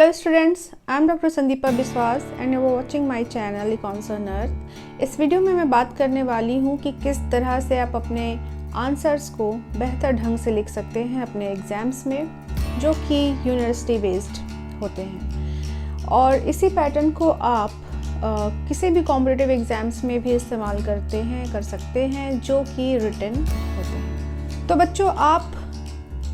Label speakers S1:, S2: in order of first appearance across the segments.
S1: Hello students, I am doctor Sandeepa Vishwas and you are watching my channel econs on earth. इस video में मैं बात करने वाली हूँ कि किस तरह से आप अपने आंसर्स को बेहतर ढंग से लिख सकते हैं अपने एग्ज़ाम्स में, जो कि यूनिवर्सिटी बेस्ड होते हैं। और इसी पैटर्न को आप किसी भी कॉम्पिटिटिव एग्ज़ाम्स में भी इस्तेमाल कर सकते हैं जो कि रिटन होते हैं। तो बच्चों, आप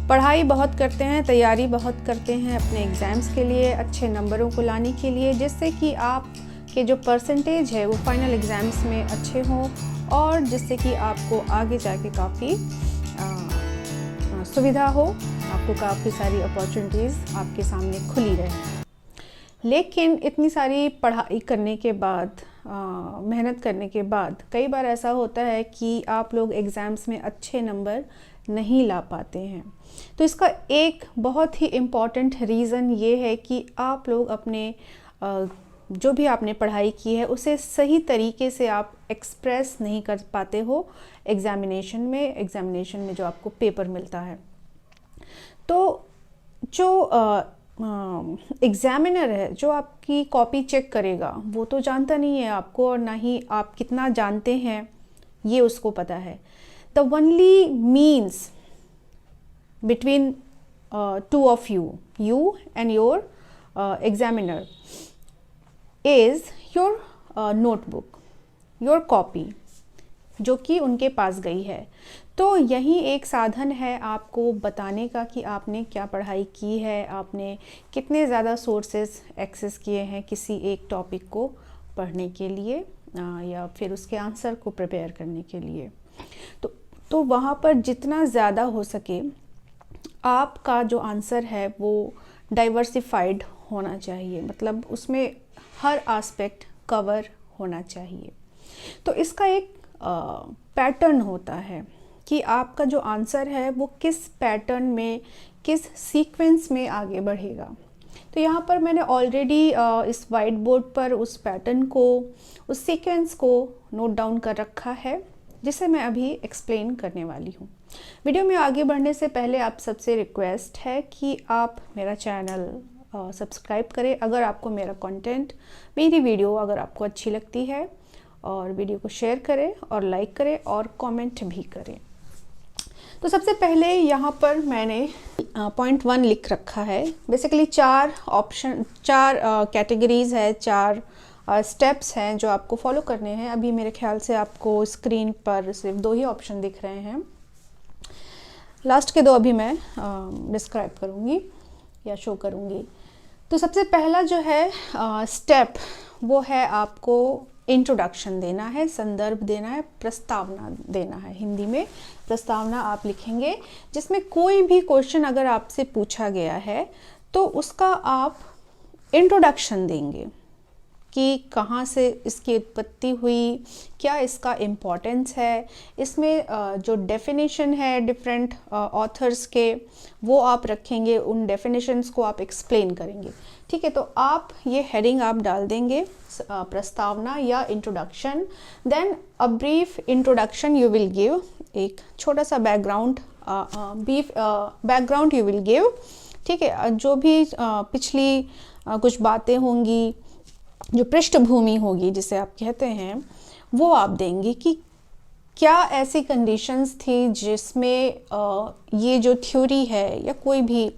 S1: पढ़ाई बहुत करते हैं, तैयारी बहुत करते हैं अपने एग्ज़ाम्स के लिए, अच्छे नंबरों को लाने के लिए, जिससे कि आप के जो परसेंटेज है वो फाइनल एग्ज़ाम्स में अच्छे हों और जिससे कि आपको आगे जाके काफ़ी सुविधा हो, आपको काफ़ी सारी अपॉर्चुनिटीज़ आपके सामने खुली रहे। लेकिन इतनी सारी पढ़ाई करने के बाद, मेहनत करने के बाद कई बार ऐसा होता है कि आप लोग एग्ज़ाम्स में अच्छे नंबर नहीं ला पाते हैं। तो इसका एक बहुत ही इम्पॉर्टेंट रीज़न ये है कि आप लोग अपने जो भी आपने पढ़ाई की है उसे सही तरीके से आप एक्सप्रेस नहीं कर पाते हो एग्ज़ामिनेशन में जो आपको पेपर मिलता है। तो जो एग्ज़ामिनर है, जो आपकी कॉपी चेक करेगा, वो तो जानता नहीं है आपको, और ना ही आप कितना जानते हैं ये उसको पता है। The only means between two of you and your examiner is your notebook, your copy, जो कि उनके पास गई है। तो यही एक साधन है आपको बताने का कि आपने क्या पढ़ाई की है, आपने कितने ज़्यादा सोर्सेस एक्सेस किए हैं किसी एक टॉपिक को पढ़ने के लिए या फिर उसके आंसर को प्रिपेयर करने के लिए। तो वहाँ पर जितना ज़्यादा हो सके आपका जो आंसर है वो डाइवर्सिफाइड होना चाहिए, मतलब उसमें हर एस्पेक्ट कवर होना चाहिए। तो इसका एक पैटर्न होता है कि आपका जो आंसर है वो किस पैटर्न में, किस सीक्वेंस में आगे बढ़ेगा। तो यहाँ पर मैंने ऑलरेडी इस वाइट बोर्ड पर उस पैटर्न को, उस सीक्वेंस को नोट डाउन कर रखा है, जिसे मैं अभी एक्सप्लेन करने वाली हूँ। वीडियो में आगे बढ़ने से पहले आप सबसे रिक्वेस्ट है कि आप मेरा चैनल सब्सक्राइब करें अगर आपको मेरा कंटेंट, मेरी वीडियो अगर आपको अच्छी लगती है, और वीडियो को शेयर करें और लाइक करें और कमेंट भी करें। तो सबसे पहले यहाँ पर मैंने पॉइंट 1 लिख रखा है। बेसिकली 4 कैटेगरीज है, 4 स्टेप्स हैं जो आपको फॉलो करने हैं। अभी मेरे ख्याल से आपको स्क्रीन पर सिर्फ 2 ही ऑप्शन दिख रहे हैं, लास्ट के 2 अभी मैं डिस्क्राइब करूँगी या शो करूँगी। तो सबसे पहला जो है स्टेप, वो है आपको इंट्रोडक्शन देना है, संदर्भ देना है, प्रस्तावना देना है। हिंदी में प्रस्तावना आप लिखेंगे, जिसमें कोई भी क्वेश्चन अगर आपसे पूछा गया है तो उसका आप इंट्रोडक्शन देंगे कि कहाँ से इसकी उत्पत्ति हुई, क्या इसका इम्पोर्टेंस है, इसमें जो डेफिनेशन है डिफरेंट ऑथर्स के, वो आप रखेंगे, उन डेफिनेशंस को आप एक्सप्लेन करेंगे। ठीक है, तो आप ये हेडिंग आप डाल देंगे, प्रस्तावना या introduction. Then a brief introduction you will give, एक छोटा सा background, brief background you will give. ठीक है, जो भी पिछली कुछ बातें होंगी, जो पृष्ठभूमि होगी जिसे आप कहते हैं, वो आप देंगे कि क्या ऐसी कंडीशंस थी जिसमें ये जो थ्योरी है या कोई भी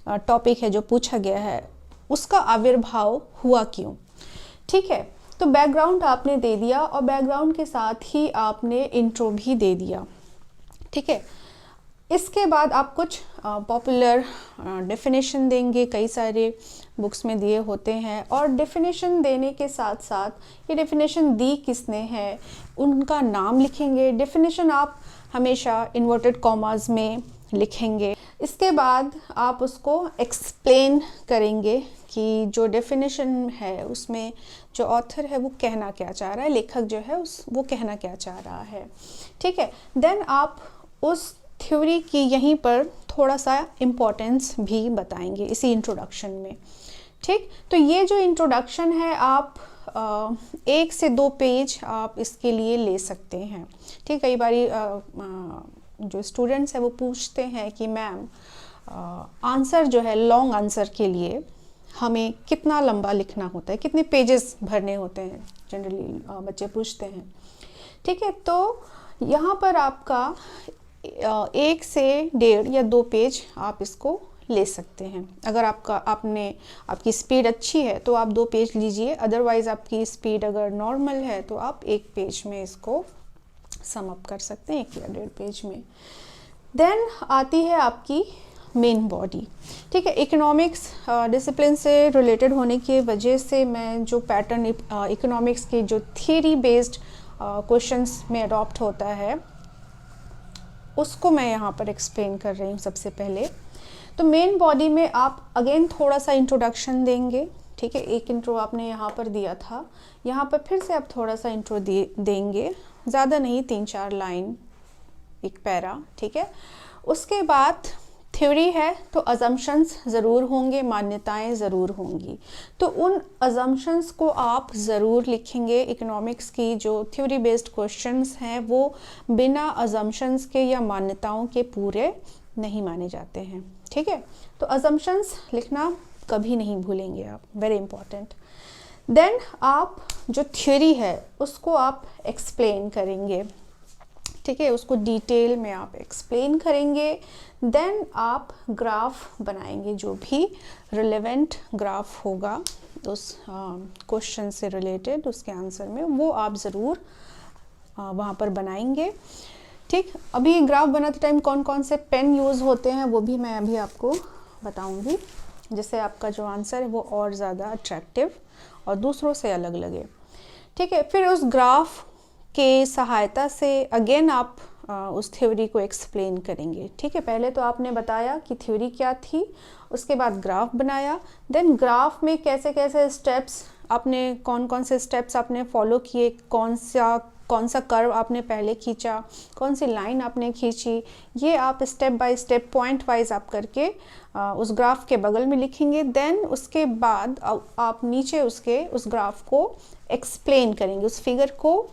S1: टॉपिक है जो पूछा गया है उसका आविर्भाव हुआ क्यों। ठीक है, तो बैकग्राउंड आपने दे दिया और बैकग्राउंड के साथ ही आपने इंट्रो भी दे दिया। ठीक है, इसके बाद आप कुछ पॉपुलर डेफिनेशन देंगे, कई सारे बुक्स में दिए होते हैं, और डेफिनेशन देने के साथ साथ ये डेफिनेशन दी किसने है उनका नाम लिखेंगे। डेफिनेशन आप हमेशा इन्वर्टेड कॉमास में लिखेंगे। इसके बाद आप उसको एक्सप्लेन करेंगे कि जो डेफिनेशन है उसमें जो ऑथर है वो कहना क्या चाह रहा है, लेखक जो है वो कहना क्या चाह रहा है। ठीक है, देन आप उस थ्योरी की यहीं पर थोड़ा सा इम्पोर्टेंस भी बताएंगे इसी इंट्रोडक्शन में। ठीक, तो ये जो इंट्रोडक्शन है आप 1 से 2 पेज आप इसके लिए ले सकते हैं। ठीक, कई बारी जो स्टूडेंट्स हैं वो पूछते हैं कि मैम आंसर जो है लॉन्ग आंसर के लिए हमें कितना लंबा लिखना होता है, कितने पेजेस भरने होते हैं, जनरली बच्चे पूछते हैं। ठीक है, तो यहाँ पर आपका 1 से 1.5 या 2 पेज आप इसको ले सकते हैं। अगर आपकी स्पीड अच्छी है तो आप 2 पेज लीजिए, अदरवाइज़ आपकी स्पीड अगर नॉर्मल है तो आप 1 पेज में इसको सम अप कर सकते हैं, 1 या 1.5 पेज में। देन आती है आपकी मेन बॉडी। ठीक है, इकोनॉमिक्स डिसिप्लिन से रिलेटेड होने की वजह से मैं जो पैटर्न इकोनॉमिक्स के जो थियरी बेस्ड क्वेश्चंस में अडॉप्ट होता है उसको मैं यहाँ पर एक्सप्लेन कर रही हूँ सबसे पहले। तो मेन बॉडी में आप अगेन थोड़ा सा इंट्रोडक्शन देंगे। ठीक है, एक इंट्रो आपने यहाँ पर दिया था, यहाँ पर फिर से आप थोड़ा सा इंट्रो देंगे, ज़्यादा नहीं, 3-4 लाइन, एक पैरा। ठीक है, उसके बाद थ्योरी है तो अजम्पशंस ज़रूर होंगे, मान्यताएं ज़रूर होंगी, तो उन अजम्पशंस को आप ज़रूर लिखेंगे। इकोनॉमिक्स की जो थ्योरी बेस्ड क्वेश्चंस हैं वो बिना अजम्पशंस के या मान्यताओं के पूरे नहीं माने जाते हैं। ठीक है, तो अजम्पशंस लिखना कभी नहीं भूलेंगे आप, वेरी इंपॉर्टेंट। देन आप जो थ्योरी है उसको आप एक्सप्लेन करेंगे। ठीक है, उसको डिटेल में आप एक्सप्लेन करेंगे। देन आप ग्राफ बनाएंगे, जो भी रिलेवेंट ग्राफ होगा उस क्वेश्चन से रिलेटेड, उसके आंसर में, वो आप ज़रूर वहाँ पर बनाएंगे। ठीक, अभी ग्राफ बनाते टाइम कौन कौन से पेन यूज़ होते हैं वो भी मैं अभी आपको बताऊंगी, जिससे आपका जो आंसर है वो और ज़्यादा अट्रैक्टिव और दूसरों से अलग लगे। ठीक है, फिर उस ग्राफ के सहायता से अगेन आप उस थ्योरी को एक्सप्लेन करेंगे। ठीक है, पहले तो आपने बताया कि थ्योरी क्या थी, उसके बाद ग्राफ बनाया, देन ग्राफ में कैसे कैसे स्टेप्स आपने, कौन कौन से स्टेप्स आपने फॉलो किए, कौन सा कर्व आपने पहले खींचा, कौन सी लाइन आपने खींची, ये आप step by step point wise आप करके उस ग्राफ के बगल में लिखेंगे। देन उसके बाद आप नीचे उस ग्राफ को एक्सप्लेन करेंगे, उस फिगर को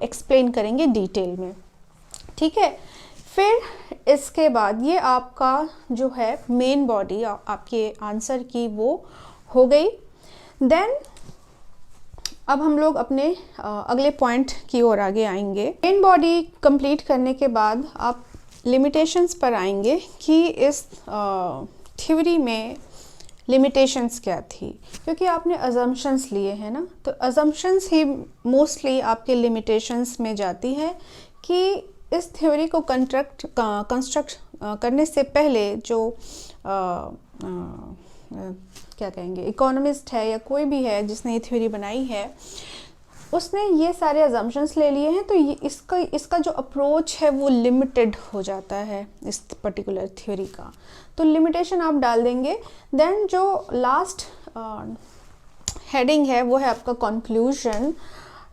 S1: एक्सप्लेन करेंगे डिटेल में। ठीक है, फिर इसके बाद ये आपका जो है मेन बॉडी आपके आंसर की वो हो गई। देन अब हम लोग अपने अगले पॉइंट की ओर आगे आएंगे। मेन बॉडी कंप्लीट करने के बाद आप लिमिटेशंस पर आएंगे कि इस थ्योरी में लिमिटेशंस क्या थी, क्योंकि आपने अजम्पशंस लिए हैं ना, तो अजम्पशंस ही मोस्टली आपके लिमिटेशंस में जाती है कि इस थ्योरी को कंस्ट्रक्ट करने से पहले जो क्या कहेंगे, इकोनॉमिस्ट है या कोई भी है जिसने ये थ्योरी बनाई है, उसने ये सारे अजम्पशंस ले लिए हैं, तो ये इसका जो अप्रोच है वो लिमिटेड हो जाता है इस पर्टिकुलर थ्योरी का, तो लिमिटेशन आप डाल देंगे। देन जो लास्ट हेडिंग है वो है आपका कंक्लूजन।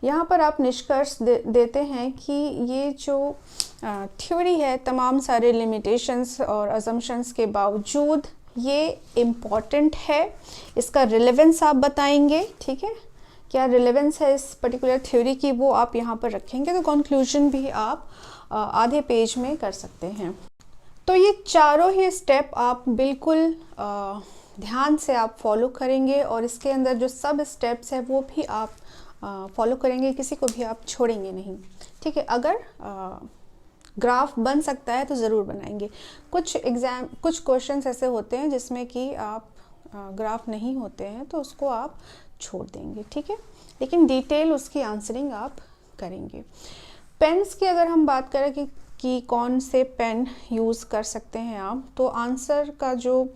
S1: यहाँ पर आप निष्कर्ष देते हैं कि ये जो थ्योरी है तमाम सारे लिमिटेशंस और अजम्पशंस के बावजूद ये इम्पॉर्टेंट है, इसका रिलेवेंस आप बताएंगे। ठीक है, क्या रिलेवेंस है इस पर्टिकुलर थ्योरी की, वो आप यहाँ पर रखेंगे, तो कंक्लूजन भी आप आधे पेज में कर सकते हैं। तो ये चारों ही स्टेप आप बिल्कुल ध्यान से आप फॉलो करेंगे और इसके अंदर जो सब स्टेप्स है वो भी आप फॉलो करेंगे, किसी को भी आप छोड़ेंगे नहीं। ठीक है, अगर ग्राफ बन सकता है तो ज़रूर बनाएंगे। कुछ क्वेश्चंस ऐसे होते हैं जिसमें कि आप ग्राफ नहीं होते हैं तो उसको आप छोड़ देंगे। ठीक है, लेकिन डिटेल उसकी आंसरिंग आप करेंगे। पेन्स की अगर हम बात करें कि कौन से पेन यूज़ कर सकते हैं आप, तो आंसर का जो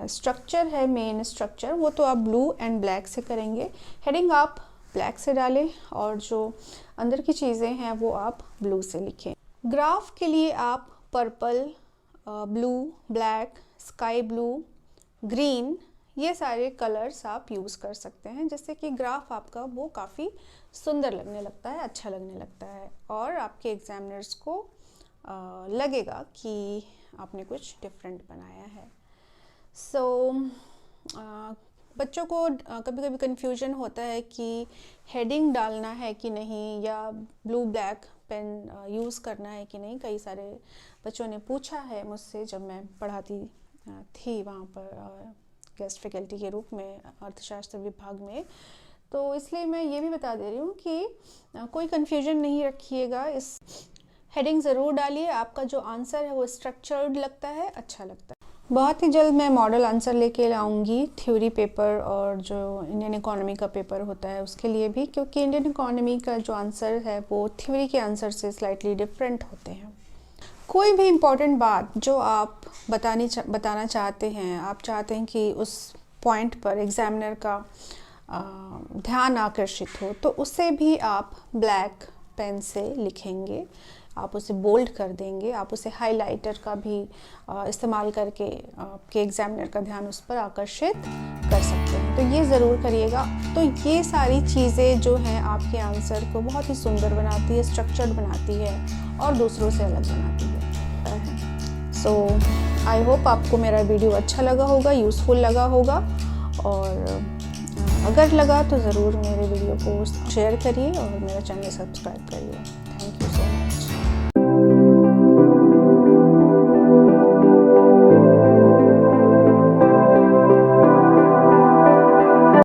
S1: स्ट्रक्चर है, मेन स्ट्रक्चर, वो तो आप ब्लू एंड ब्लैक से करेंगे। हेडिंग आप ब्लैक से डालें और जो अंदर की चीज़ें हैं वो आप ब्लू से लिखें। ग्राफ के लिए आप purple, blue, black, sky blue, green, ये सारे कलर्स आप यूज़ कर सकते हैं, जिससे कि ग्राफ आपका वो काफ़ी सुंदर लगने लगता है, अच्छा लगने लगता है और आपके एग्जामिनर्स को लगेगा कि आपने कुछ डिफरेंट बनाया है। बच्चों को कभी कभी कन्फ्यूजन होता है कि हेडिंग डालना है कि नहीं या ब्लू ब्लैक पेन यूज़ करना है कि नहीं। कई सारे बच्चों ने पूछा है मुझसे जब मैं पढ़ाती थी वहाँ पर गेस्ट फैकल्टी के रूप में अर्थशास्त्र विभाग में। तो इसलिए मैं ये भी बता दे रही हूँ कि कोई कन्फ्यूजन नहीं रखिएगा, इस हेडिंग ज़रूर डालिए। आपका जो आंसर है वो स्ट्रक्चर्ड लगता है, अच्छा लगता है। बहुत ही जल्द मैं मॉडल आंसर लेके लाऊंगी थ्योरी पेपर और जो इंडियन इकोनॉमी का पेपर होता है उसके लिए भी, क्योंकि इंडियन इकोनॉमी का जो आंसर है वो थ्योरी के आंसर से स्लाइटली डिफरेंट होते हैं। कोई भी इम्पॉर्टेंट बात जो आप बताना चाहते हैं, आप चाहते हैं कि उस पॉइंट पर एग्जामिनर का ध्यान आकर्षित हो, तो उसे भी आप ब्लैक पेन से लिखेंगे, आप उसे बोल्ड कर देंगे, आप उसे हाइलाइटर का भी इस्तेमाल करके आपके एग्जामिनर का ध्यान उस पर आकर्षित कर सकते हैं। तो ये ज़रूर करिएगा। तो ये सारी चीज़ें जो हैं आपके आंसर को बहुत ही सुंदर बनाती है, स्ट्रक्चर्ड बनाती है और दूसरों से अलग बनाती है। सो आई होप आपको मेरा वीडियो अच्छा लगा होगा, यूज़फुल लगा होगा, और अगर लगा तो ज़रूर मेरे वीडियो को शेयर करिए और मेरा चैनल सब्सक्राइब करिए। Thank you so much.